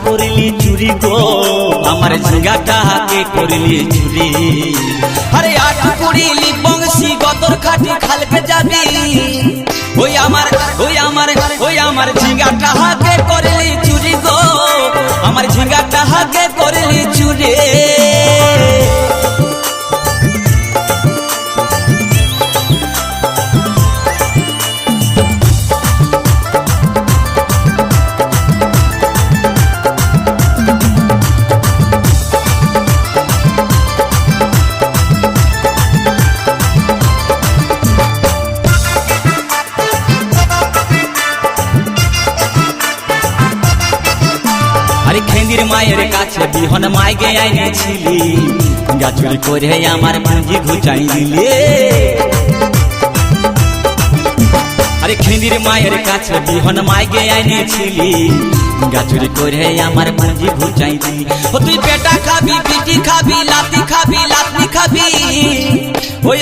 করলি চুরি গো আমার ঝিঙ্গাটা হাকে করলি চুরি আরে আট করিলি বংশী গতর খাটি খালকে যাবি ওই আমার ঝিঙ্গাটা হাকে করলি চুরি গো আমার ঝিঙ্গাটা হাকে করলি চুরি খেন্দির মায়ের কাছে বিহন মাইগে আইনেছিলি গাছুরি করে আমার পুঁজি ঘুচাই দিলে আরে খেন্দির মায়ের কাছে বিহন মাইগে আইনেছিলি গাছুরি করে আমার পুঁজি ঘুচাই দিলি ও তুই পেটা খাবি পিটি খাবি লাতি খাবি লাতনি খাবি ওই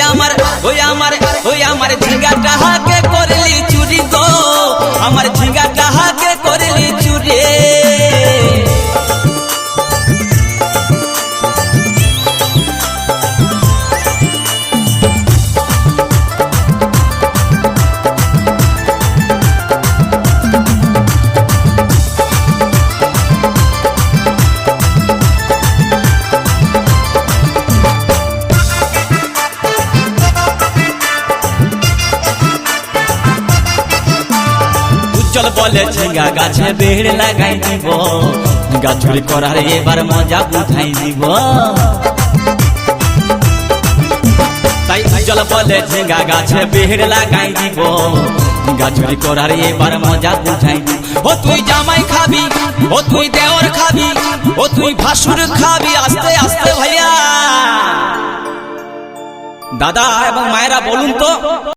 আমার ঝিঙ্গাটা হাকে করলি চুরি গো আমার ঝিঙ্গাটা হাকে করলি চুরি চল বলে ঝিঙ্গা গাছে বেড় লাগাই দিব গাছুরি করার এবার মজা বুঝাই দিব তাই চল বলে ঝিঙ্গা গাছে বেড় লাগাই দিব গাছুরি করার এবার মজা বুঝাই দিব ও তুই জামাই খাবি ও তুই দেওর খাবি ও তুই ভাসুর খাবি আস্তে আস্তে ভাইয়া দাদা এবং মায়েরা বলুন তো